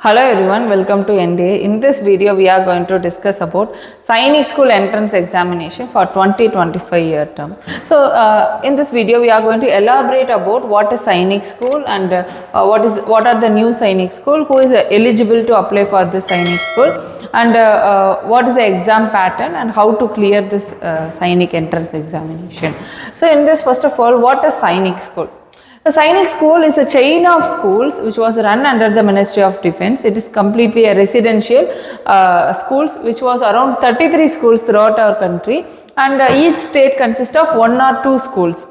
Hello everyone, welcome to NDI. In this video, we are going to discuss about Sainik School Entrance Examination for 2025 year term. So, in this video, we are going to elaborate about what is Sainik School and what are the new Sainik School, who is eligible to apply for this Sainik School, and what is the exam pattern and how to clear this Sainik Entrance Examination. So, in this, first of all, what is Sainik School? The Sainik School is a chain of schools which was run under the Ministry of Defence. It is completely a residential schools which was around 33 schools throughout our country, and each state consists of 1 or 2 schools.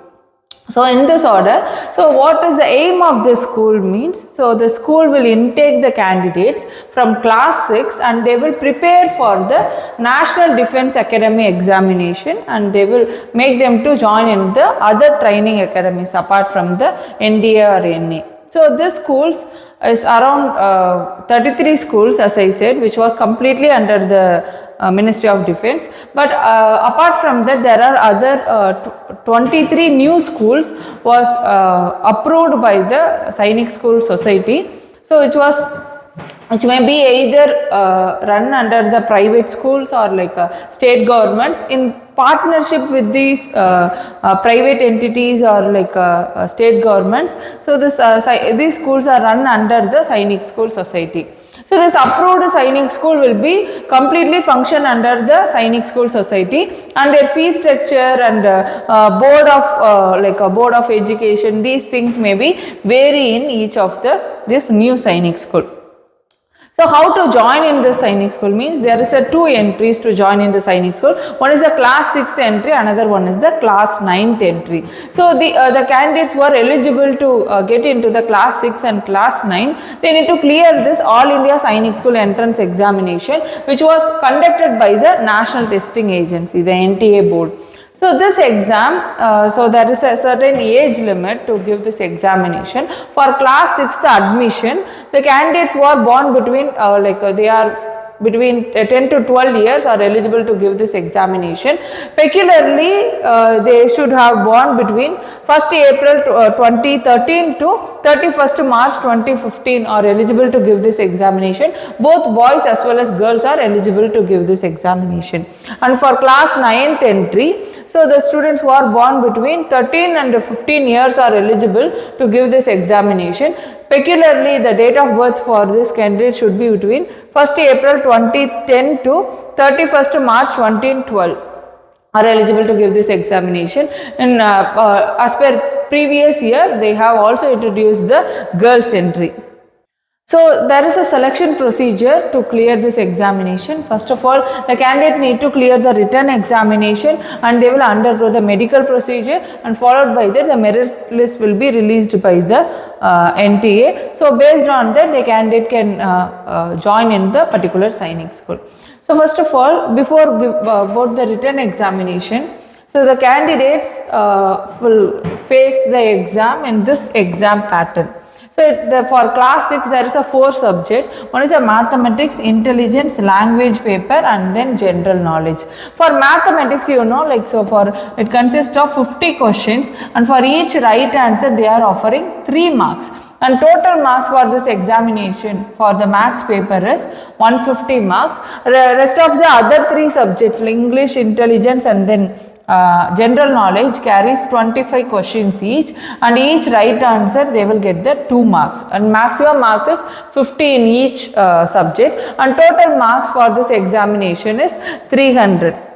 So in this order, so what is the aim of this school means? So the school will intake the candidates from class 6 and they will prepare for the National Defence Academy examination, and they will make them to join in the other training academies apart from the NDI or NA. So this schools is around 33 schools, as I said, which was completely under the Ministry of Defence, but apart from that there are other 23 new schools was approved by the Sainik School Society. So which may be either run under the private schools or like state governments in partnership with these private entities or like state governments. So these schools are run under the Sainik School Society. So this approved Sainik School will be completely function under the Sainik School Society, and their fee structure and board of education, these things may be vary in each of this new Sainik School. So how to join in the Sainik School means there is 2 entries to join in the Sainik School. One is the class 6th entry, another one is the class 9th entry. So the candidates who are eligible to get into the class 6 and class 9, they need to clear this All India Sainik School Entrance Examination, which was conducted by the National Testing Agency, the NTA board. So this exam, so there is a certain age limit to give this examination. For class 6th admission, the candidates who are born between they are between 10 to 12 years are eligible to give this examination. Peculiarly, they should have born between 1st April 2013 to 31st March 2015 are eligible to give this examination. Both boys as well as girls are eligible to give this examination. And for class 9th entry, so the students who are born between 13 and 15 years are eligible to give this examination. Peculiarly, the date of birth for this candidate should be between 1st April 2010 to 31st March 2012 are eligible to give this examination. And as per previous year, they have also introduced the girls entry. So there is a selection procedure to clear this examination. First of all, the candidate need to clear the written examination and they will undergo the medical procedure, and followed by that the merit list will be released by the NTA. So based on that, the candidate can join in the particular Sainik School. So first of all, before about the written examination, so the candidates will face the exam in this exam pattern. So for class 6, there is 4 subjects. One is a mathematics, intelligence, language paper, and then general knowledge. For mathematics, it consists of 50 questions, and for each right answer, they are offering 3 marks. And total marks for this examination for the maths paper is 150 marks. The rest of the other 3 subjects, like English, intelligence, and then general knowledge, carries 25 questions each, and each right answer they will get the 2 marks, and maximum marks is 50 in each subject, and total marks for this examination is 300.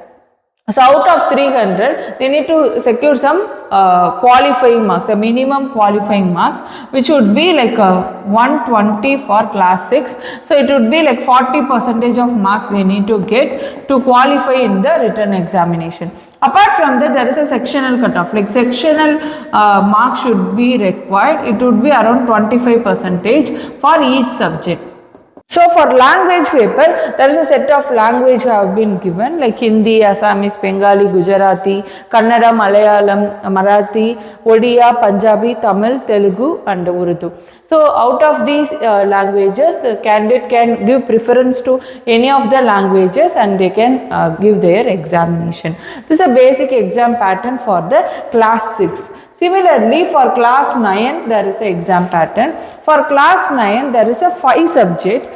So out of 300, they need to secure some qualifying marks, a minimum qualifying marks, which would be like 120 for class 6. So it would be like 40% of marks they need to get to qualify in the written examination. Apart from that, there is a sectional cutoff, like sectional marks should be required. It would be around 25% for each subject. So for language paper, there is a set of language have been given, like Hindi, Assamese, Bengali, Gujarati, Kannada, Malayalam, Marathi, Odia, Punjabi, Tamil, Telugu, and Urdu. So out of these languages, the candidate can give preference to any of the languages and they can give their examination. This is a basic exam pattern for the class 6. Similarly, for class 9, there is an exam pattern. For class 9, there is a 5 subject.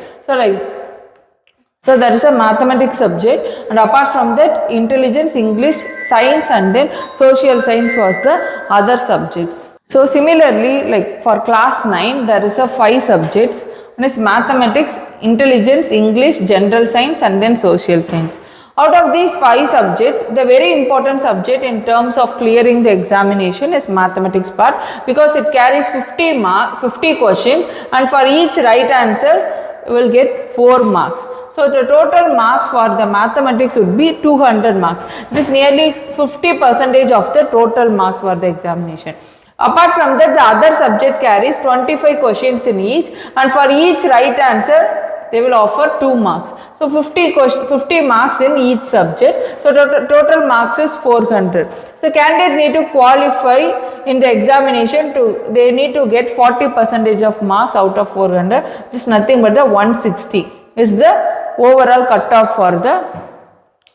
So there is a mathematics subject, and apart from that, intelligence, English, science, and then social science was the other subjects. So similarly, like for class 9, there is a 5 subjects. One is mathematics, intelligence, English, general science, and then social science. Out of these 5 subjects, the very important subject in terms of clearing the examination is mathematics part, because it carries 50 questions, and for each right answer you will get 4 marks. So the total marks for the mathematics would be 200 marks. It is nearly 50% of the total marks for the examination. Apart from that, the other subject carries 25 questions in each, and for each right answer they will offer 2 marks. So 50 marks in each subject. So total marks is 400. So candidate need to qualify in the examination they need to get 40% of marks out of 400, which is nothing but the 160 is the overall cutoff for the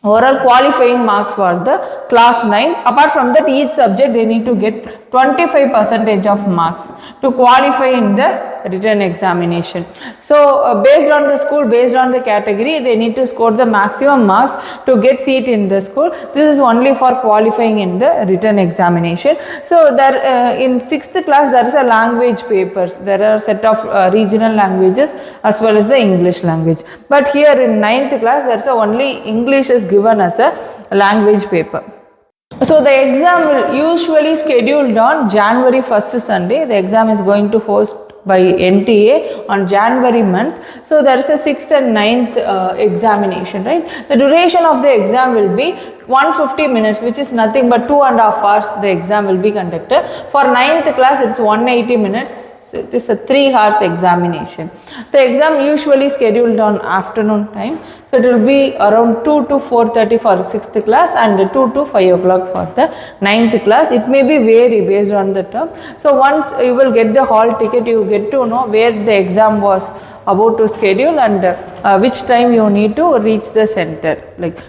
overall qualifying marks for the class 9. Apart from that, each subject they need to get 25% of marks to qualify in the written examination. So based on the school, based on the category, they need to score the maximum marks to get seat in the school. This is only for qualifying in the written examination. So there in 6th class there is a language papers. There are set of regional languages as well as the English language. But here in 9th class there is only English is given as a language paper. So the exam will usually scheduled on January 1st Sunday. The exam is going to host by NTA on January month. So there is a 6th and 9th examination, right? The duration of the exam will be 150 minutes, which is nothing but 2.5 hours the exam will be conducted. For 9th class, it's 180 minutes. It is a 3 hours examination. The exam usually scheduled on afternoon time. So it will be around 2 to 4:30 for 6th class and 2 to 5 o'clock for the 9th class. It may be vary based on the term. So once you will get the hall ticket, you get to know where the exam was about to schedule and which time you need to reach the center.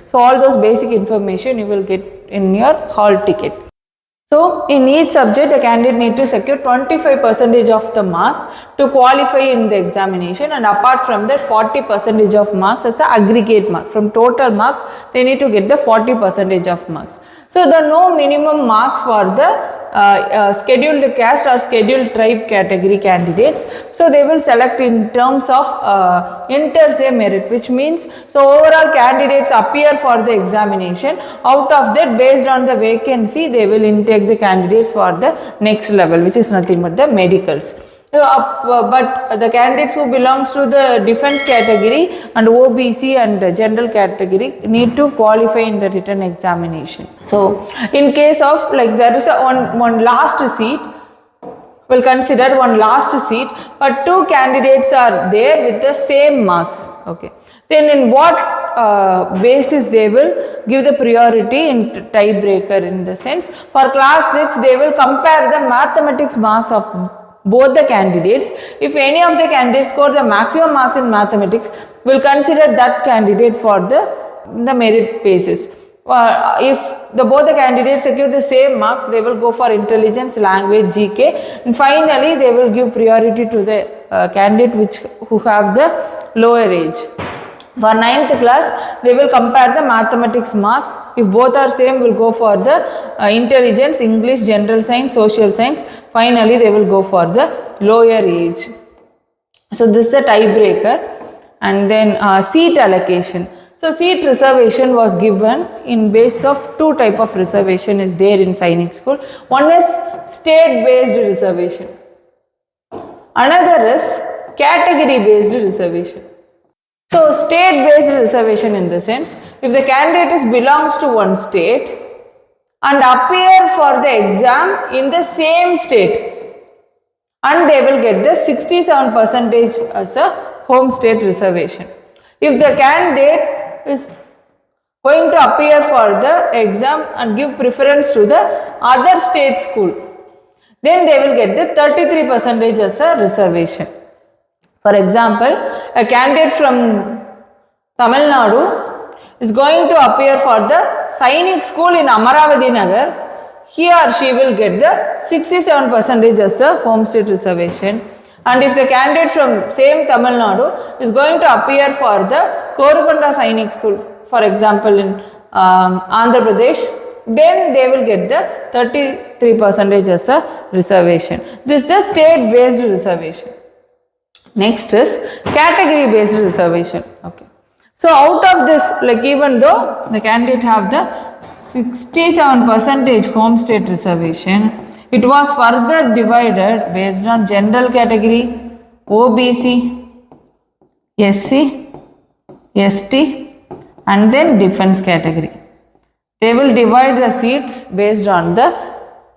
So all those basic information you will get in your hall ticket. So in each subject, the candidate need to secure 25% of the marks to qualify in the examination, and apart from that 40% of marks as the aggregate mark. From total marks, they need to get the 40% of marks. So there are no minimum marks for the scheduled caste or scheduled tribe category candidates. So they will select in terms of inter se merit, which means so overall candidates appear for the examination. Out of that, based on the vacancy, they will intake the candidates for the next level, which is nothing but the medicals. But the candidates who belongs to the defense category and OBC and general category need to qualify in the written examination. So in case of there is a one last seat, we'll consider one last seat, but 2 candidates are there with the same marks. Okay. Then in what basis they will give the priority in tiebreaker, in the sense for class 6 they will compare the mathematics marks of both the candidates. If any of the candidates score the maximum marks in mathematics, will consider that candidate for the merit basis. If both the candidates secure the same marks, they will go for intelligence, language, GK, and finally they will give priority to the candidate who have the lower age. For 9th class, they will compare the mathematics marks. If both are same, will go for the intelligence, English, general science, social science. Finally, they will go for the lower age. So this is the tiebreaker. And then seat allocation. So seat reservation was given in base of 2 type of reservation is there in Sainik school. One is state based reservation. Another is category based reservation. So state based reservation in the sense, if the candidate belongs to one state and appear for the exam in the same state, and they will get the 67% as a home state reservation. If the candidate is going to appear for the exam and give preference to the other state school, then they will get the 33% as a reservation. For example, a candidate from Tamil Nadu is going to appear for the Sainik school in Amaravati Nagar. he or she will get the 67% as a home state reservation. And if the candidate from same Tamil Nadu is going to appear for the Korupanda Sainik School, for example in Andhra Pradesh, then they will get the 33% as a reservation. This is the state based reservation. Next is category based reservation. Okay. So out of this, like even though the candidate have the 67% home state reservation, it was further divided based on general category, OBC, SC, ST and then defense category. They will divide the seats based on the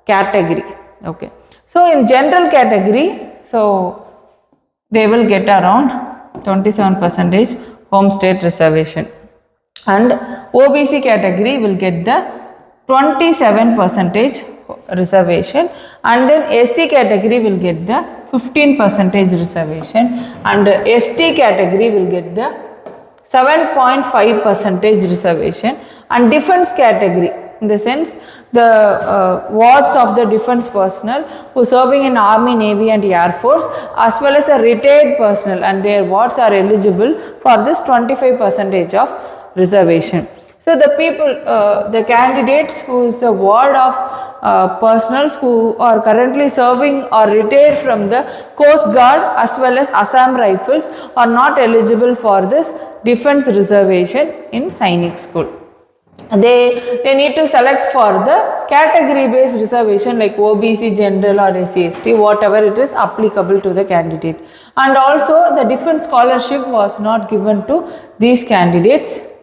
category. Okay. So in general category, so they will get around 27% home state reservation, and OBC category will get the 27% reservation, and then SC category will get the 15% reservation, and ST category will get the 7.5% reservation, and defense category, in the sense the wards of the defense personnel who serving in Army, Navy and Air Force, as well as the retired personnel and their wards are eligible for this 25% of reservation. So the people, the candidates who is a ward of personnel who are currently serving or retired from the Coast Guard as well as Assam Rifles are not eligible for this defense reservation in Sainik School. They need to select for the category based reservation like OBC, general or SC, ST, whatever it is applicable to the candidate. And also the defense scholarship was not given to these candidates.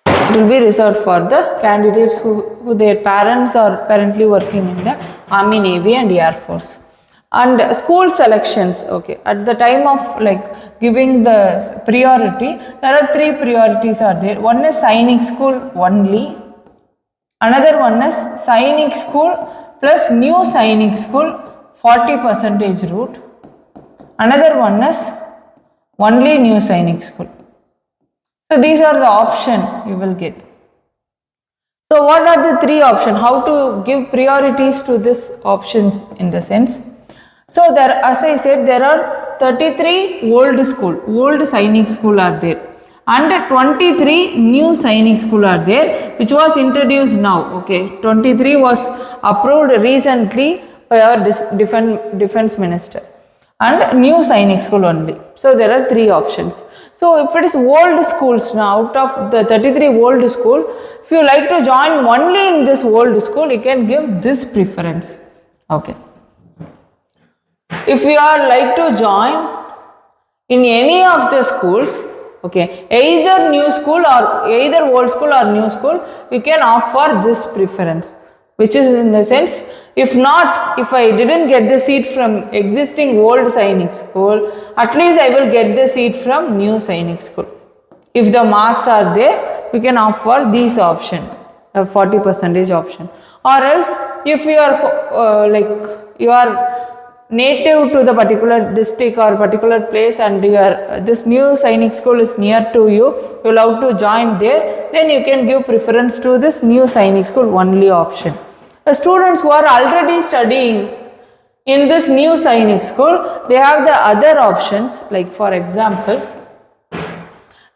It will be reserved for the candidates who their parents are currently working in the Army, Navy and Air Force. And school selections, okay, at the time of like giving the priority, there are 3 priorities are there. One is Sainik School only, another one is Sainik School plus new Sainik School 40% route, another one is only new Sainik School. So these are the option you will get. So what are the 3 options? How to give priorities to these options in the sense? So there, as I said, there are 33 old Sainik school are there, and 23 new Sainik school are there, which was introduced now. Okay, 23 was approved recently by our defense minister, and new Sainik school only. So there are 3 options. So if it is old schools, now out of the 33 old school, if you like to join only in this old school, you can give this preference. Okay. If you are like to join in any of the schools, okay, either new school or either old school or new school, you can opt for this preference, which is in the sense, if not, if I didn't get the seat from existing old Sainik school, at least I will get the seat from new Sainik school. If the marks are there, you can opt for this option, a 40% option. Or else, if you are you are native to the particular district or particular place and this new Sainik school is near to you, you will have to join there, then you can give preference to this new Sainik school only option. The students who are already studying in this new Sainik school, they have the other options, like for example,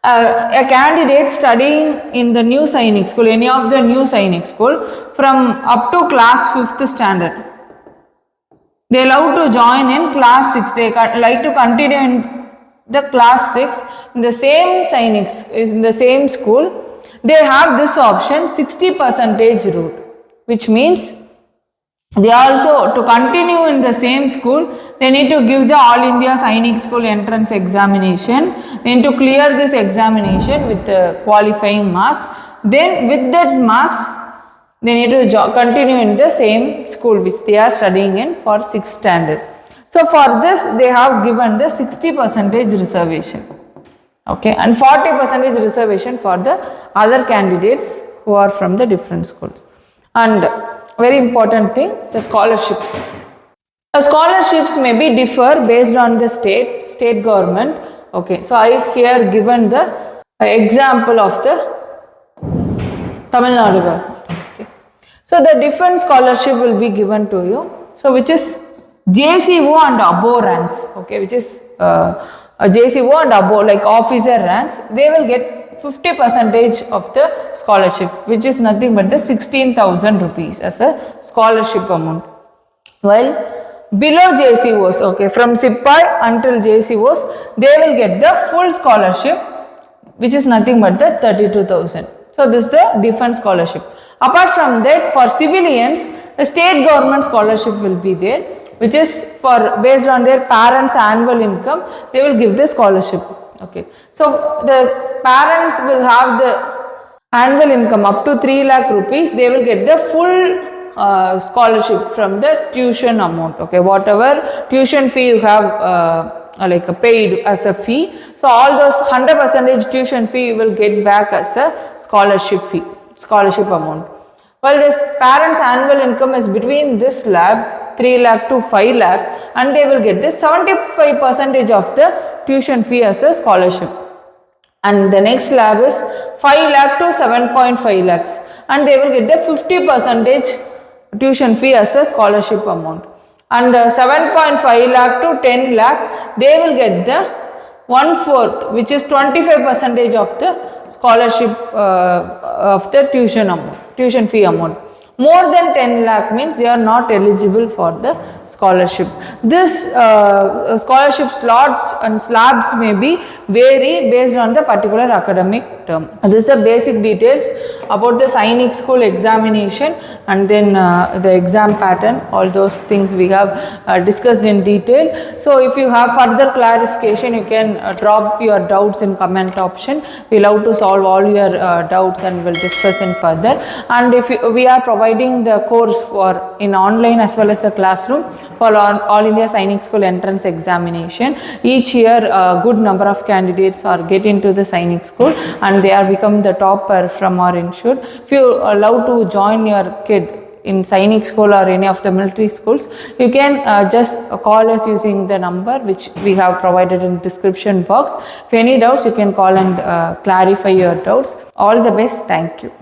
a candidate studying in the new Sainik school, any of the new Sainik school from up to class 5th standard. They love to join in class 6. They like to continue in the class 6 in the same Sainik, is in the same school. They have this option 60% route, which means they also, to continue in the same school, they need to give the All India Sainik School entrance examination. They need to clear this examination with the qualifying marks. Then with that marks, they need to continue in the same school which they are studying in for 6th standard. So for this, they have given the 60% reservation, okay, and 40% reservation for the other candidates who are from the different schools. And very important thing, the scholarships. The scholarships may be differ based on the state government. Okay, so I here given the example of the Tamil Nadu government. So So the different scholarship will be given to you. So which is JCO and above ranks, okay, which is a JCO and above, like officer ranks, they will get 50% of the scholarship, which is nothing but the 16,000 rupees as a scholarship amount. While below JCOs, okay, from SIPAI until JCOs, they will get the full scholarship, which is nothing but the 32,000. So this is the defense scholarship. Apart from that, for civilians, the state government scholarship will be there, which is for based on their parents' annual income, they will give the scholarship. Okay, so the parents will have the annual income up to 3 lakh rupees, they will get the full scholarship from the tuition amount. Okay, whatever tuition fee you have like paid as a fee, so all those 100% tuition fee you will get back as a scholarship fee, scholarship amount. Well, this parents' annual income is between this slab 3 lakh to 5 lakh, and they will get this 75% of the tuition fee as a scholarship. And the next slab is 5 lakh to 7.5 lakhs, and they will get the 50% tuition fee as a scholarship amount. And 7.5 lakh to 10 lakh, they will get the 1/4, which is 25% of the scholarship of the tuition fee amount. More than 10 lakh means they are not eligible for the scholarship. This scholarship slots and slabs may be vary based on the particular academic term. This is the basic details about the Sainik school examination, and then the exam pattern, all those things we have discussed in detail. So if you have further clarification, you can drop your doubts in comment option. We love to solve all your doubts and will discuss in further. And if we are providing the course for in online as well as the classroom for all India Sainik school entrance examination. Each year a good number of candidates are get into the Sainik school, and they are become the topper from our institute. If you love to join your kid in Sainik school or any of the military schools, you can just call us using the number which we have provided in description box. If any doubts, you can call and clarify your doubts. All the best. Thank you.